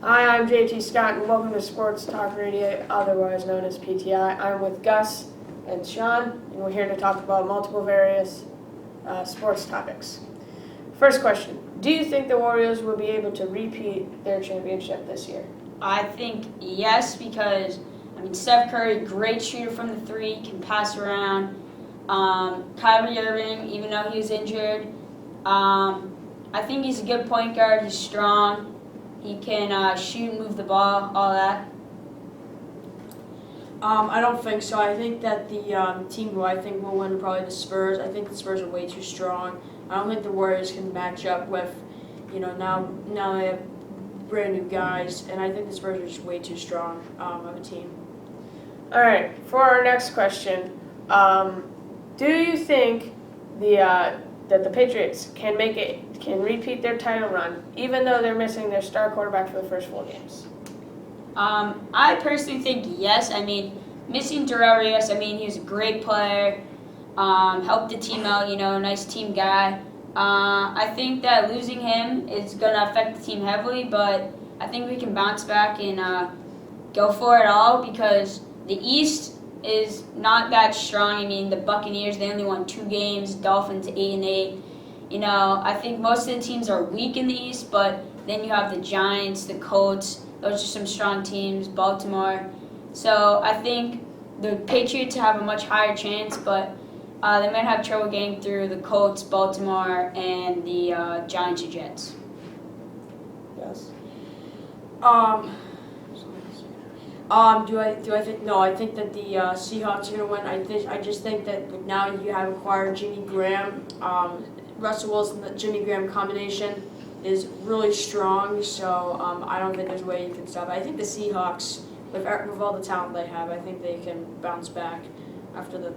Hi, I'm JT Scott, and welcome to Sports Talk Radio, otherwise known as PTI. I'm with Gus and Sean, and we're here to talk about multiple various sports topics. First question, do you think the Warriors will be able to repeat their championship this year? I think yes, because Steph Curry, great shooter from the three, can pass around. Kyrie Irving, even though he was injured, I think he's a good point guard. He's strong. He can shoot and move the ball, all that. I don't think so. I think that the team who I think will win probably the Spurs. I think the Spurs are way too strong. I don't think the Warriors can match up with, now they have brand new guys, and I think the Spurs are just way too strong of a team. All right, for our next question, do you think that the Patriots can repeat their title run, even though they're missing their star quarterback for the first 4 games? I personally think yes. Missing Darrell Rios, he was a great player, helped the team out, nice team guy. I think that losing him is going to affect the team heavily, but I think we can bounce back and go for it all because the East is not that strong. The Buccaneers, they only won 2 games, Dolphins 8-8. I think most of the teams are weak in the East, but then you have the Giants, the Colts. Those are some strong teams, Baltimore. So I think the Patriots have a much higher chance, but they might have trouble getting through the Colts, Baltimore, and the Giants and Jets. Yes. Do I think no? I think that the Seahawks are gonna win. I just think that now you have acquired Jimmy Graham, Russell Wilson, the Jimmy Graham combination is really strong. So I don't think there's a way you can stop it. I think the Seahawks, with all the talent they have, I think they can bounce back after the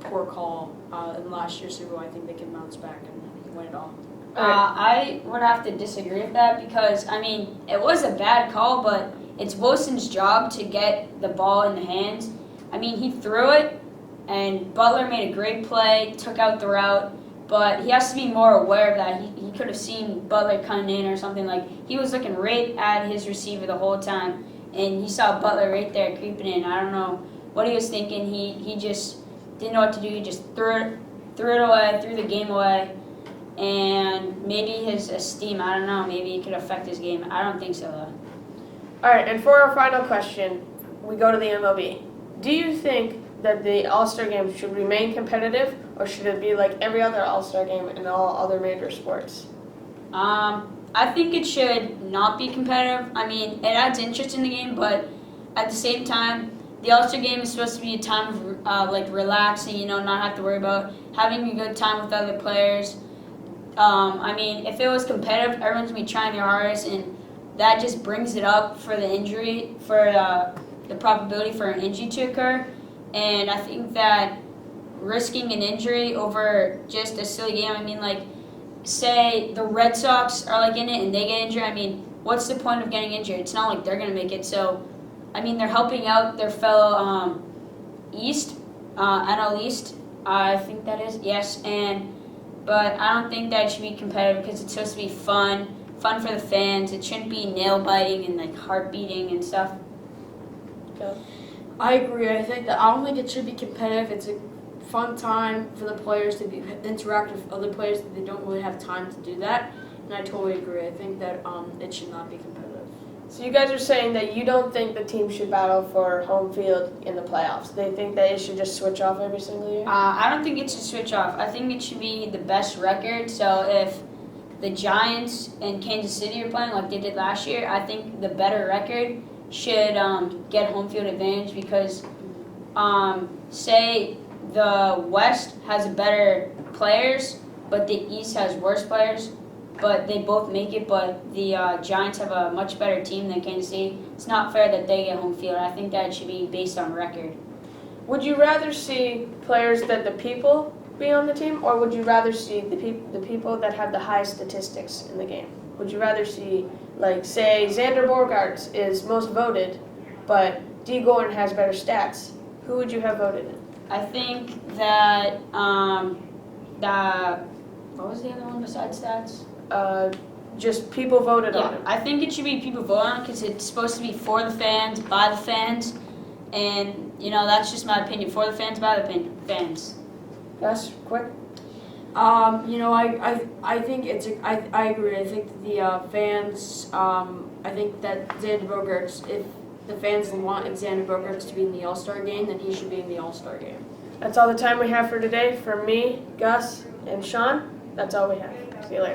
poor call in last year's Super Bowl. I think they can bounce back and win it all. I would have to disagree with that because it was a bad call, but it's Wilson's job to get the ball in the hands. He threw it, and Butler made a great play, took out the route, but he has to be more aware of that. He could have seen Butler coming in or something. He was looking right at his receiver the whole time, and he saw Butler right there creeping in. I don't know what he was thinking. He just didn't know what to do. He just threw it away, threw the game away, and maybe his esteem, I don't know, maybe it could affect his game. I don't think so, though. All right, and for our final question, we go to the MLB. Do you think that the All-Star Game should remain competitive, or should it be like every other All-Star Game in all other major sports? I think it should not be competitive. It adds interest in the game, but at the same time, the All-Star Game is supposed to be a time of relaxing, not have to worry about having a good time with other players. If it was competitive, everyone's going to be trying their hardest, and that just brings it up for the injury, for the probability for an injury to occur. And I think that risking an injury over just a silly game, say the Red Sox are in it and they get injured, what's the point of getting injured? It's not like they're going to make it. So, they're helping out their fellow East, NL East, I think that is, yes. But I don't think that it should be competitive because it's supposed to be fun for the fans. It shouldn't be nail biting and heart beating and stuff. Okay. I agree. I don't think it should be competitive. It's a fun time for the players to interact with other players that they don't really have time to do that. And I totally agree. I think that it should not be competitive. So you guys are saying that you don't think the team should battle for home field in the playoffs. They think that it should just switch off every single year? I don't think it should switch off. I think it should be the best record. So if the Giants and Kansas City are playing like they did last year, I think the better record should get home field advantage because, say the West has better players, but the East has worse players, but they both make it, but the Giants have a much better team than Kansas City. It's not fair that they get home field. I think that it should be based on record. Would you rather see players that the people be on the team, or would you rather see the people that have the highest statistics in the game? Would you rather see, say, Xander Bogaerts is most voted, but Dee Gordon has better stats? Who would you have voted in? I think that what was the other one besides stats? just people voted on Yeah, him? I think it should be people vote on because it's supposed to be for the fans, by the fans, and that's just my opinion. For the fans, by the fans. Gus, quick. I think I agree. I think the fans. I think that Xander Bogaerts, if the fans want Xander Bogaerts to be in the All-Star game, then he should be in the All-Star game. That's all the time we have for today. For me, Gus, and Sean, that's all we have. See you later.